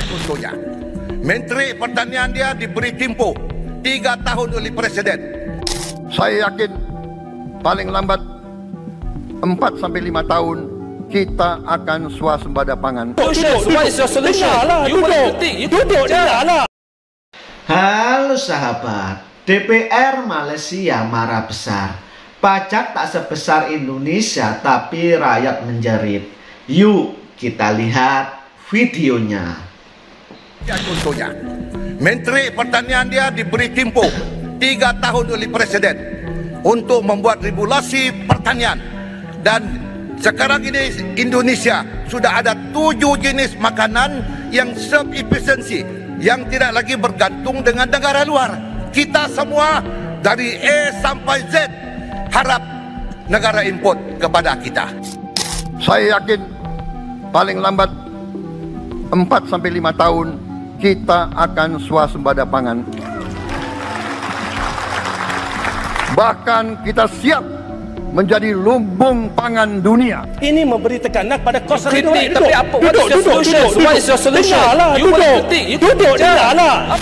Contohnya, Menteri Pertanian dia diberi tempoh 3 tahun oleh Presiden. Saya yakin paling lambat 4 sampai 5 tahun kita akan swasembada pangan. Halo sahabat, DPR Malaysia marah besar. Pajak tak sebesar Indonesia tapi rakyat menjerit. Yuk kita lihat videonya. Contohnya, Menteri Pertanian dia diberi tempoh 3 tahun oleh Presiden untuk membuat regulasi pertanian. Dan sekarang ini Indonesia sudah ada 7 jenis makanan yang self-efficiency, yang tidak lagi bergantung dengan negara luar. Kita semua dari A sampai Z harap negara import kepada kita. Saya yakin paling lambat 4 sampai 5 tahun kita akan swasembada pangan. Bahkan kita siap menjadi lumbung pangan dunia. Ini memberi tekanan pada kos hidup. Tapi apa? Duduk.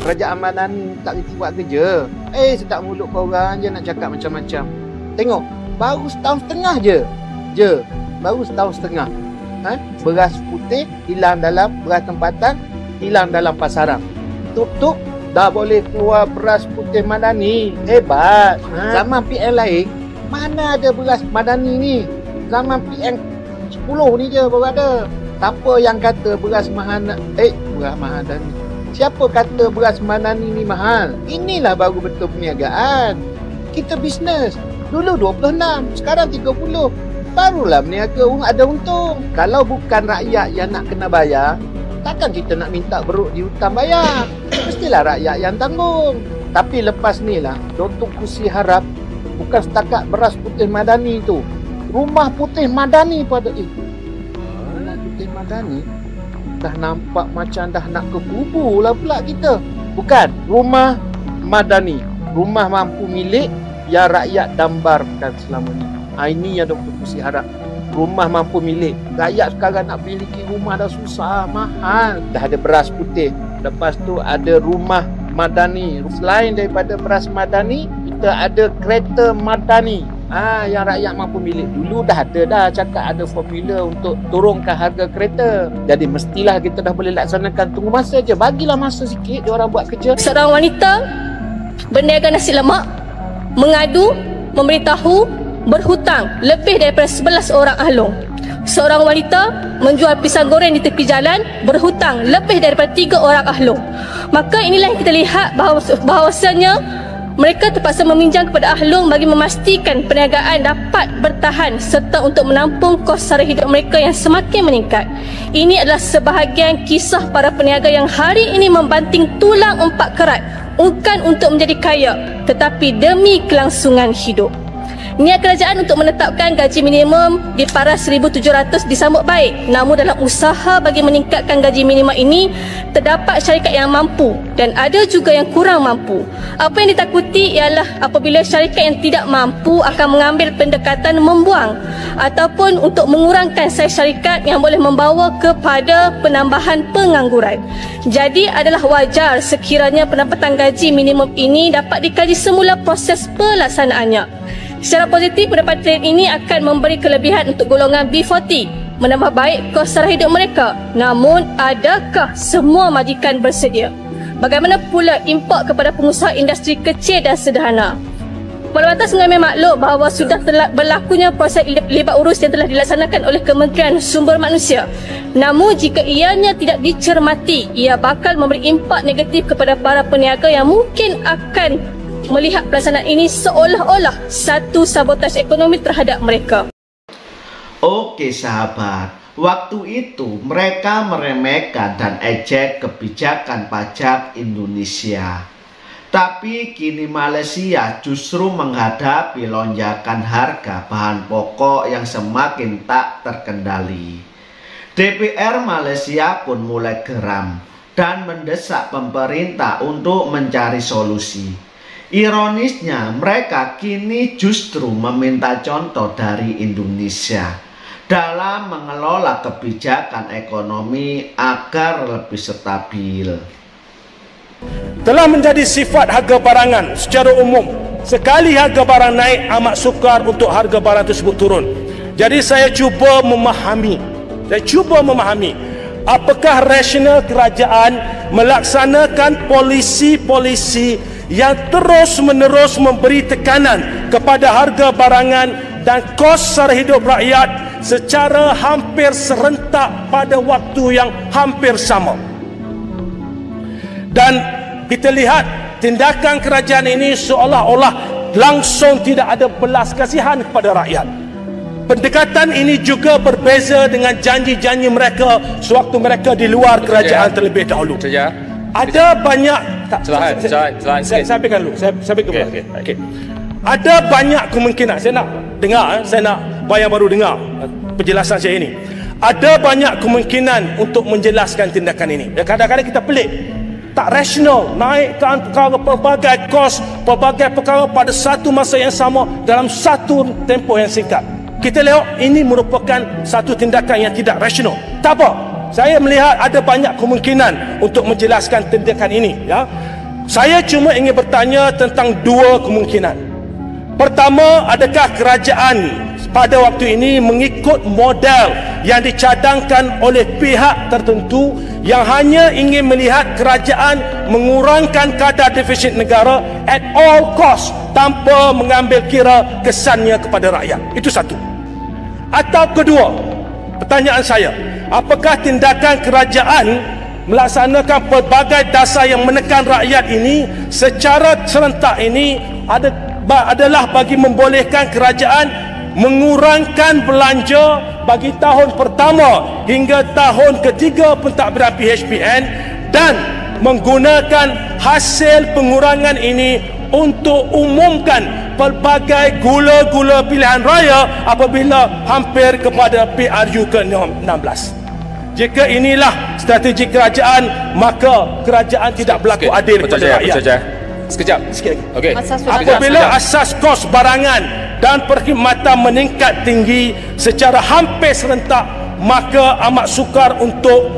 Kerajaan Madani tak reti buat kerja. Sedap mulut korang je nak cakap macam-macam. Tengok, baru setahun setengah je. Baru setahun setengah. Beras putih hilang dalam beras tempatan, hilang dalam pasaran. Tuk dah boleh keluar beras putih Madani. Hebat. Zaman PN lain mana ada beras Madani ni? Zaman PN 10 ni je baru ada. Siapa yang kata beras beras Madani? Siapa kata beras Madani ni mahal? Inilah baru betul perniagaan. Kita bisnes. Dulu 26, sekarang 30. Barulah berniaga ada untung. Kalau bukan rakyat yang nak kena bayar, takkan kita nak minta beruk di hutang bayar. Mestilah rakyat yang tanggung. Tapi lepas ni lah, Datuk Kursi harap bukan setakat beras putih Madani tu. Rumah putih Madani pada rumah putih Madani dah nampak macam dah nak ke kubur lah pula kita. Bukan, rumah Madani, rumah mampu milik yang rakyat dambarkan selama ni. Ini yang Dr. Kursi harap. Rumah mampu milik. Rakyat sekarang nak miliki rumah dah susah, mahal. Dah ada beras putih, lepas tu ada rumah Madani. Selain daripada beras Madani, kita ada kereta Madani. Yang rakyat mampu milik. Dulu dah cakap ada formula untuk turunkan harga kereta. Jadi mestilah kita dah boleh laksanakan. Tunggu masa je, bagilah masa sikit dia orang buat kerja. Seorang wanita berniaga nasi lemak mengadu, memberitahu berhutang lebih daripada 11 orang ahlong. Seorang wanita menjual pisang goreng di tepi jalan berhutang lebih daripada 3 orang ahlong. Maka inilah yang kita lihat bahawasanya mereka terpaksa meminjam kepada ahlong bagi memastikan perniagaan dapat bertahan serta untuk menampung kos sara hidup mereka yang semakin meningkat. Ini adalah sebahagian kisah para peniaga yang hari ini membanting tulang 4 kerat, bukan untuk menjadi kaya tetapi demi kelangsungan hidup. Niat kerajaan untuk menetapkan gaji minimum di paras 1,700 disambut baik. Namun dalam usaha bagi meningkatkan gaji minimum ini, terdapat syarikat yang mampu dan ada juga yang kurang mampu. Apa yang ditakuti ialah apabila syarikat yang tidak mampu akan mengambil pendekatan membuang ataupun untuk mengurangkan saiz syarikat yang boleh membawa kepada penambahan pengangguran. Jadi adalah wajar sekiranya pendapatan gaji minimum ini dapat dikaji semula proses pelaksanaannya. Secara positif, pendapatan ini akan memberi kelebihan untuk golongan B40, menambah baik kos sara hidup mereka. Namun, adakah semua majikan bersedia? Bagaimana pula import kepada pengusaha industri kecil dan sederhana? Perbatas mengambil maklum bahawa sudah berlakunya proses libat urus yang telah dilaksanakan oleh Kementerian Sumber Manusia. Namun, jika ianya tidak dicermati, ia bakal memberi impak negatif kepada para peniaga yang mungkin akan melihat pelaksanaan ini seolah-olah satu sabotaj ekonomi terhadap mereka. Oke sahabat, waktu itu mereka meremehkan dan ejek kebijakan pajak Indonesia. Tapi kini Malaysia justru menghadapi lonjakan harga bahan pokok yang semakin tak terkendali. DPR Malaysia pun mulai geram dan mendesak pemerintah untuk mencari solusi. Ironisnya, mereka kini justru meminta contoh dari Indonesia. dalam mengelola kebijakan ekonomi agar lebih stabil. Telah menjadi sifat harga barangan secara umum, sekali harga barang naik amat sukar untuk harga barang tersebut turun. Jadi saya cuba memahami apakah rasional kerajaan melaksanakan polisi-polisi yang terus-menerus memberi tekanan kepada harga barangan dan kos sara hidup rakyat secara hampir serentak pada waktu yang hampir sama. Dan kita lihat tindakan kerajaan ini seolah-olah langsung tidak ada belas kasihan kepada rakyat. Pendekatan ini juga berbeza dengan janji-janji mereka sewaktu mereka di luar kerajaan terlebih dahulu. Ada banyak saya sampaikan dulu. Saya sampaikan dulu. Okey. Ada banyak kemungkinan, saya nak Bayang Baru dengar penjelasan saya ini. Ada banyak kemungkinan untuk menjelaskan tindakan ini. Kadang-kadang kita pelik, tak rasional naikkan pelbagai kos, pelbagai perkara pada satu masa yang sama dalam satu tempoh yang singkat. Kita lihat ini merupakan satu tindakan yang tidak rasional. Tak apa, saya melihat ada banyak kemungkinan untuk menjelaskan tindakan ini, ya. Saya cuma ingin bertanya tentang dua kemungkinan. Pertama, adakah kerajaan pada waktu ini mengikut model yang dicadangkan oleh pihak tertentu yang hanya ingin melihat kerajaan mengurangkan kadar defisit negara at all cost tanpa mengambil kira kesannya kepada rakyat? Itu satu. Atau kedua, pertanyaan saya, apakah tindakan kerajaan melaksanakan pelbagai dasar yang menekan rakyat ini secara serentak ini adalah bagi membolehkan kerajaan mengurangkan belanja bagi tahun pertama hingga tahun ketiga pentadbiran PHPN dan menggunakan hasil pengurangan ini untuk umumkan pelbagai gula-gula pilihan raya apabila hampir kepada PRU ke-16. Jika inilah strategi kerajaan, maka kerajaan tidak berlaku adil kepada rakyat. Sekejap. Sikit lagi. Okey. Apabila asas kos barangan dan perkhidmatan meningkat tinggi secara hampir serentak, maka amat sukar untuk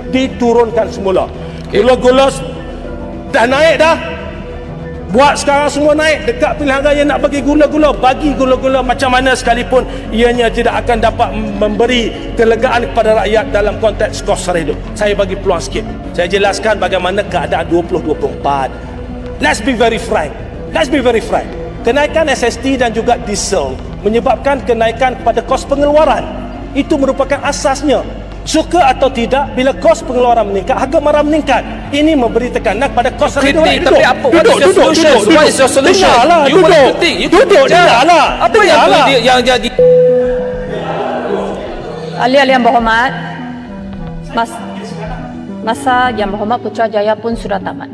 diturunkan semula. Gula-gula dah naik dah. Buat sekarang semua naik. Dekat pilihan raya nak bagi gula-gula, bagi gula-gula macam mana sekalipun, ianya tidak akan dapat memberi kelegaan kepada rakyat dalam konteks kos sara hidup. Saya bagi peluang sikit. Saya jelaskan bagaimana keadaan 2024. Let's be very frank. Kenaikan SST dan juga diesel menyebabkan kenaikan pada kos pengeluaran. Itu merupakan asasnya. Suka atau tidak, bila kos pengeluaran meningkat, harga barang meningkat. Ini memberi tekanan pada kos sara hidup. Tapi apa? What is your solution? What is your solution? Duduk. Apa yang jadi? Ahli-ahli yang berhormat, masa yang berhormat Putrajaya pun sudah tamat.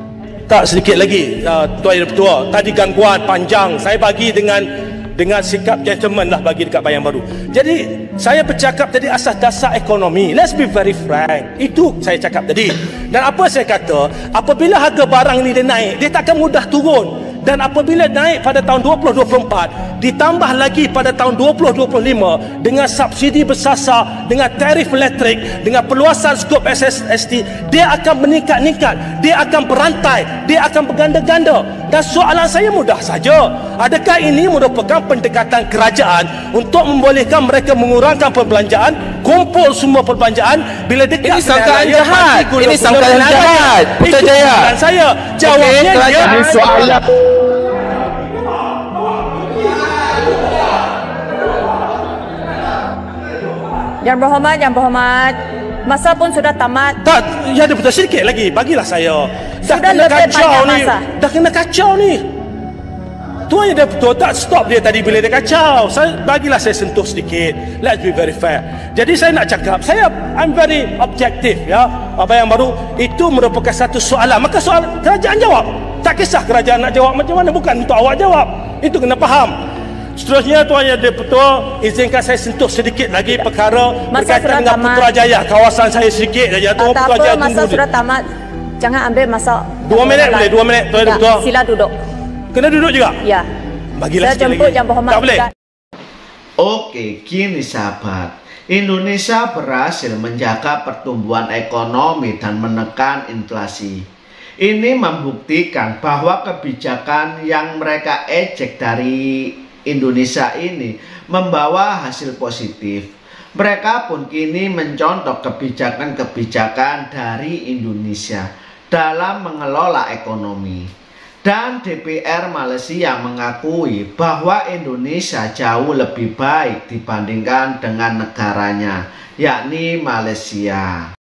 Tak, sedikit lagi, Tuan Yang Pertua. Tadi gangguan panjang, saya bagi dengan sikap gentleman lah bagi dekat Bayang Baru. Jadi saya bercakap tadi asas dasar ekonomi. Let's be very frank. Itu saya cakap tadi. Dan apa saya kata, apabila harga barang ni dia naik, dia takkan mudah turun. Dan apabila naik pada tahun 2024, ditambah lagi pada tahun 2025 dengan subsidi bersasar, dengan tarif elektrik, dengan perluasan skop SST, dia akan meningkat-ningkat, dia akan berantai, dia akan berganda-ganda. Dan soalan saya mudah saja, adakah ini merupakan pendekatan kerajaan untuk membolehkan mereka mengurangkan perbelanjaan, kumpul semua perbelanjaan bila dekat ini sangkaan jahat. Ini sangkaan jahat. Putrajaya. Dan saya jawabnya Ini soalan. Yang berhormat, masa pun sudah tamat. Tak, ya ada betul sikit lagi. Bagilah saya. Sudah lebih banyak masa. Dah kena kacau ni. Tuan Yang Betul tak stop dia tadi bila dia kacau. Bagilah saya sentuh sedikit. Let's be very fair. Jadi saya nak cakap, I'm very objektif, ya. Bayang Baru, itu merupakan satu soalan. Maka soal kerajaan jawab. Tak kisah kerajaan nak jawab macam mana, bukan untuk awak jawab. Itu kena faham. Seterusnya Tuan Yang Betul, izinkan saya sentuh sedikit lagi perkara berkaitan dengan Putrajaya. Kawasan saya sedikit saja. Tak apa, masa sudah tamat. Jangan ambil masa 2 minit boleh, 2 minit Tuan Yang Betul. Sila duduk. Kena duduk juga? Ya. Bagilah saya jemput Yang Berhormat. Tak boleh. Oke, gini sahabat, Indonesia berhasil menjaga pertumbuhan ekonomi dan menekan inflasi. Ini membuktikan bahwa kebijakan yang mereka ejek dari Indonesia ini membawa hasil positif. Mereka pun kini mencontoh kebijakan-kebijakan dari Indonesia dalam mengelola ekonomi. Dan DPR Malaysia mengakui bahwa Indonesia jauh lebih baik dibandingkan dengan negaranya, yakni Malaysia.